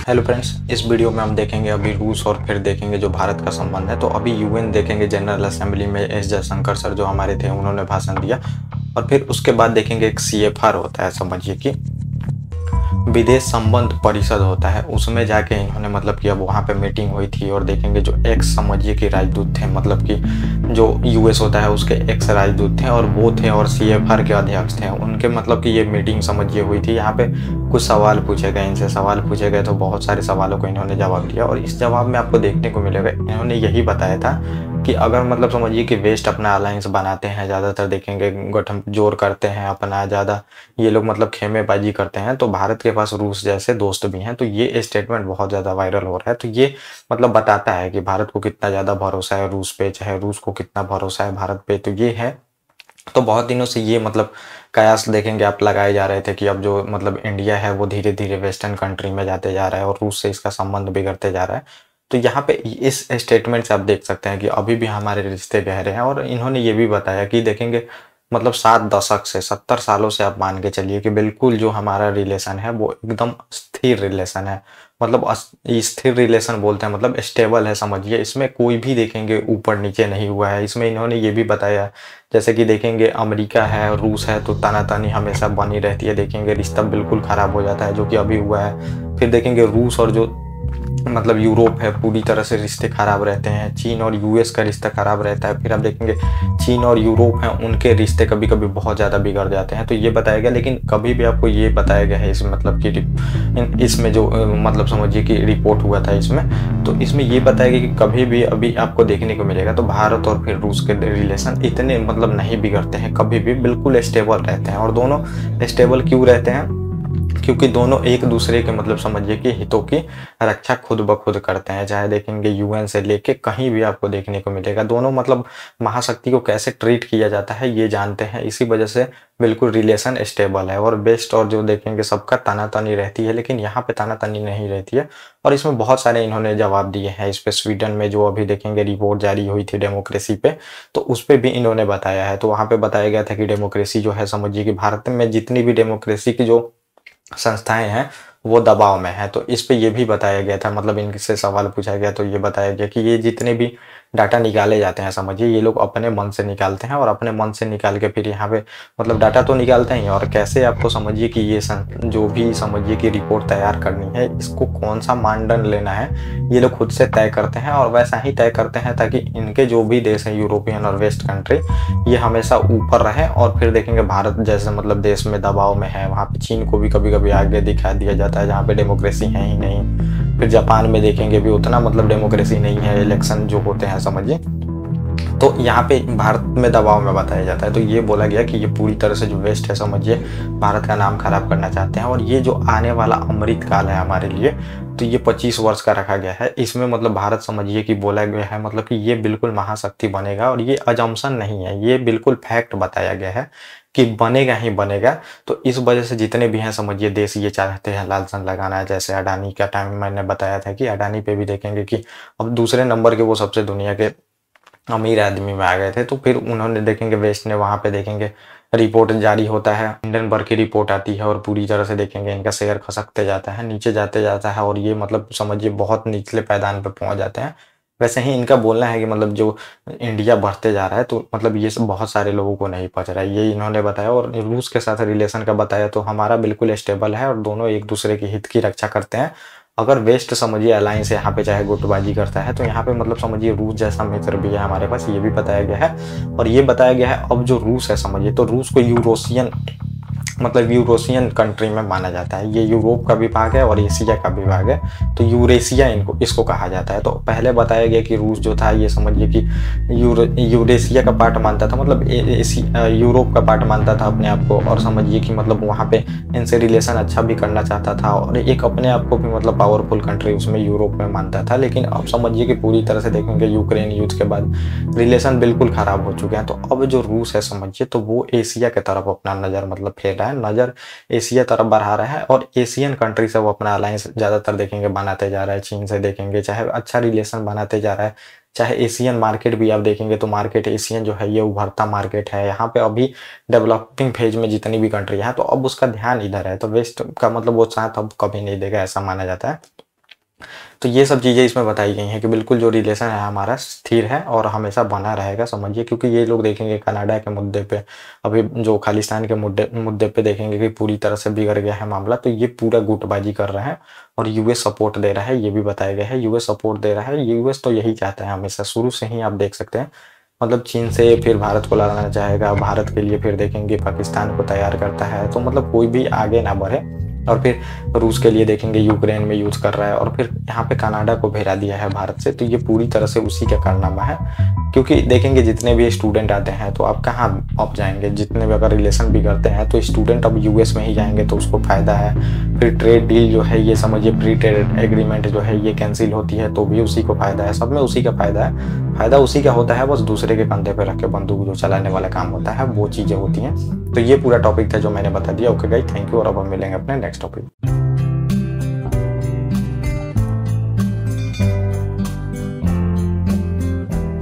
Hello friends, इस video में हम देखेंगे अभी रूस और फिर देखेंगे जो भारत का संबंध है। तो अभी यूएन देखेंगे, जनरल असेंबली में एस जयशंकर सर जो हमारे थे उन्होंने भाषण दिया। और फिर उसके बाद देखेंगे एक सीएफआर होता है, समझिए कि विदेश संबंध परिषद होता है, उसमें जाके इन्होंने मतलब कि अब वहाँ पे मीटिंग हुई थी। और देखेंगे जो एक्स समझिए कि राजदूत थे, मतलब कि जो यूएस होता है उसके एक्स राजदूत थे और वो थे और सीएफआर के अध्यक्ष थे, उनके मतलब कि ये मीटिंग समझिए हुई थी। यहाँ पे कुछ सवाल पूछे गए, इनसे सवाल पूछे गए तो बहुत सारे सवालों को इन्होंने जवाब दिया। और इस जवाब में आपको देखने को मिलेगा इन्होंने यही बताया था कि अगर मतलब समझिए कि वेस्ट अपना अलायंस बनाते हैं, ज़्यादातर देखेंगे गठन जोड़ करते हैं अपना, ज़्यादा ये लोग मतलब खेमेबाजी करते हैं, तो भारत के पास रूस जैसे दोस्त भी हैं। तो ये स्टेटमेंट बहुत ज़्यादा वायरल हो रहा है। तो ये मतलब बताता है कि भारत को कितना ज़्यादा भरोसा है रूस पे, चाहे रूस को कितना भरोसा है भारत पे। तो ये है। तो बहुत दिनों से ये मतलब कयास देखेंगे आप लगाए जा रहे थे कि अब जो मतलब इंडिया है वो धीरे धीरे वेस्टर्न कंट्री में जाते जा रहा है और रूस से इसका संबंध बिगड़ते जा रहा है। तो यहाँ पे इस स्टेटमेंट से आप देख सकते हैं कि अभी भी हमारे रिश्ते गहरे हैं। और इन्होंने ये भी बताया कि देखेंगे मतलब 7 दशक से 70 सालों से आप मान के चलिए कि बिल्कुल जो हमारा रिलेशन है वो एकदम स्थिर रिलेशन है। मतलब स्थिर रिलेशन बोलते हैं मतलब स्टेबल है, समझिए इसमें कोई भी देखेंगे ऊपर नीचे नहीं हुआ है। इसमें इन्होंने ये भी बताया जैसे कि देखेंगे अमेरिका है, रूस है, तो तानातानी हमेशा बनी रहती है, देखेंगे रिश्ता बिल्कुल ख़राब हो जाता है जो कि अभी हुआ है। फिर देखेंगे रूस और जो मतलब यूरोप है पूरी तरह से रिश्ते खराब रहते हैं। चीन और यूएस का रिश्ता खराब रहता है। फिर आप देखेंगे चीन और यूरोप हैं उनके रिश्ते कभी कभी बहुत ज़्यादा बिगड़ जाते हैं। तो ये बताया गया, लेकिन कभी भी आपको ये बताया गया है इस मतलब कि इसमें जो मतलब समझिए कि रिपोर्ट हुआ था इसमें, तो इसमें ये बताया गया कि कभी भी अभी आपको देखने को मिलेगा तो भारत और फिर रूस के रिलेशन इतने मतलब नहीं बिगड़ते हैं, कभी भी बिल्कुल स्टेबल रहते हैं। और दोनों स्टेबल क्यों रहते हैं? क्योंकि दोनों एक दूसरे के मतलब समझिए कि हितों की रक्षा खुद ब खुद करते हैं। चाहे देखेंगे यूएन से लेके कहीं भी आपको देखने को मिलेगा, दोनों मतलब महाशक्ति को कैसे ट्रीट किया जाता है ये जानते हैं। इसी वजह से बिल्कुल रिलेशन स्टेबल है। और बेस्ट और जो देखेंगे सबका तानातानी रहती है, लेकिन यहाँ पे तानातानी नहीं रहती है। और इसमें बहुत सारे इन्होंने जवाब दिए हैं। इस पे स्वीडन में जो अभी देखेंगे रिपोर्ट जारी हुई थी डेमोक्रेसी पे, तो उस पर भी इन्होंने बताया है। तो वहाँ पे बताया गया था कि डेमोक्रेसी जो है समझिए कि भारत में जितनी भी डेमोक्रेसी की जो संस्थाएं हैं वो दबाव में है। तो इस पे ये भी बताया गया था, मतलब इनसे सवाल पूछा गया तो ये बताया गया कि ये जितने भी डाटा निकाले जाते हैं समझिए ये लोग अपने मन से निकालते हैं और अपने मन से निकाल के फिर यहाँ पे मतलब डाटा तो निकालते हैं। और कैसे आपको समझिए कि ये जो भी समझिए कि रिपोर्ट तैयार करनी है इसको कौन सा मानदंड लेना है ये लोग खुद से तय करते हैं। और वैसा ही तय करते हैं ताकि इनके जो भी देश हैं यूरोपियन और वेस्ट कंट्री ये हमेशा ऊपर रहे। और फिर देखेंगे भारत जैसे मतलब देश में दबाव में है, वहाँ पे चीन को भी कभी कभी आगे दिखा दिया जाता है जहाँ पे डेमोक्रेसी है ही नहीं। फिर जापान में देखेंगे भी उतना मतलब डेमोक्रेसी नहीं है, इलेक्शन जो होते हैं समझिए। तो यहाँ पे भारत में दबाव में बताया जाता है। तो ये बोला गया कि ये पूरी तरह से जो वेस्ट है समझिए भारत का नाम खराब करना चाहते हैं। और ये जो आने वाला अमृत काल है हमारे लिए, तो ये 25 वर्ष का रखा गया है। इसमें मतलब भारत समझिए कि बोला गया है मतलब कि ये बिल्कुल महाशक्ति बनेगा। और ये अजम्पशन नहीं है, ये बिल्कुल फैक्ट बताया गया है कि बनेगा ही बनेगा। तो इस वजह से जितने भी हैं समझिए देश ये चाहते हैं लालसन लगाना है। जैसे अडानी का टाइम मैंने बताया था कि अडानी पे भी देखेंगे कि अब दूसरे नंबर के वो सबसे दुनिया के अमीर आदमी में आ गए थे। तो फिर उन्होंने देखेंगे वेस्ट ने वहाँ पे देखेंगे रिपोर्ट जारी होता है, हिंडनबर्ग की रिपोर्ट आती है और पूरी तरह से देखेंगे इनका शेयर खसकते जाता है, नीचे जाते जाता है और ये मतलब समझिए बहुत निचले पायदान पे पहुंच जाते हैं। वैसे ही इनका बोलना है कि मतलब जो इंडिया बढ़ते जा रहा है तो मतलब ये सब बहुत सारे लोगों को नहीं पच रहा है, ये इन्होंने बताया। और रूस के साथ रिलेशन का बताया तो हमारा बिल्कुल स्टेबल है और दोनों एक दूसरे के हित की रक्षा करते हैं। अगर वेस्ट समझिए अलायंस यहाँ पे चाहे गुटबाजी करता है तो यहाँ पे मतलब समझिए रूस जैसा मित्र भी है हमारे पास, ये भी बताया गया है। और ये बताया गया है अब जो रूस है समझिए तो रूस को यूरोसियन मतलब यूरोसियन कंट्री में माना जाता है। ये यूरोप का विभाग है और एशिया का विभाग है, तो यूरेशिया इसको कहा जाता है। तो पहले बताया गया कि रूस जो था ये समझिए कि यूरेशिया का पार्ट मानता था, मतलब यूरोप का पार्ट मानता था अपने आप को। और समझिए कि मतलब वहाँ पे इनसे रिलेशन अच्छा भी करना चाहता था और एक अपने आप को भी मतलब पावरफुल कंट्री उसमें यूरोप में मानता था। लेकिन अब समझिए कि पूरी तरह से देखेंगे यूक्रेन युद्ध के बाद रिलेशन बिल्कुल खराब हो चुके हैं। तो अब जो रूस है समझिए तो वो एशिया की तरफ अपना नज़र मतलब फेर रहा है, नज़र एशिया तरफ बढ़ा रहा है। और एशियन कंट्री से वो अपना अलायंस ज़्यादातर देखेंगे बनाते जा रहा है। चीन से देखेंगे चाहे अच्छा रिलेशन बनाते जा रहा है, चाहे एशियन मार्केट भी आप देखेंगे तो मार्केट एशियन जो है ये उभरता मार्केट है। यहाँ पे अभी डेवलपिंग फेज में जितनी भी कंट्री है तो अब उसका ध्यान इधर है। तो वेस्ट का मतलब वो साथ अब कभी नहीं देगा ऐसा माना जाता है। तो ये सब चीज़ें इसमें बताई गई हैं कि बिल्कुल जो रिलेशन है हमारा स्थिर है और हमेशा बना रहेगा, समझिए। क्योंकि ये लोग देखेंगे कनाडा के मुद्दे पे, अभी जो खालिस्तान के मुद्दे मुद्दे पे देखेंगे कि पूरी तरह से बिगड़ गया है मामला, तो ये पूरा गुटबाजी कर रहे हैं और यूएस सपोर्ट दे रहा है, ये भी बताया गया है। यूएस सपोर्ट दे रहा है, यूएस तो यही चाहता है हमेशा, शुरू से ही आप देख सकते हैं। मतलब चीन से फिर भारत को लड़ना चाहेगा, भारत के लिए फिर देखेंगे पाकिस्तान को तैयार करता है, तो मतलब कोई भी आगे ना बढ़े। और फिर रूस के लिए देखेंगे यूक्रेन में यूज़ कर रहा है, और फिर यहाँ पे कनाडा को घेरा दिया है भारत से। तो ये पूरी तरह से उसी का कारनामा है। क्योंकि देखेंगे जितने भी स्टूडेंट आते हैं तो आप कहाँ अब जाएंगे, जितने भी अगर रिलेशन बिगड़ते हैं तो स्टूडेंट अब यूएस में ही जाएंगे, तो उसको फ़ायदा है। फिर ट्रेड डील जो है, ये समझिए प्री ट्रेड एग्रीमेंट जो है ये कैंसिल होती है, तो भी उसी को फ़ायदा है, सब में उसी का फ़ायदा है। फ़ायदा उसी का होता है, बस दूसरे के कंधे पे रख के बंदूक जो चलाने वाला काम होता है वो चीज़ें होती हैं। तो ये पूरा टॉपिक था जो मैंने बता दिया। ओके गाइस, थैंक यू, और अब हम मिलेंगे अपने नेक्स्ट टॉपिक।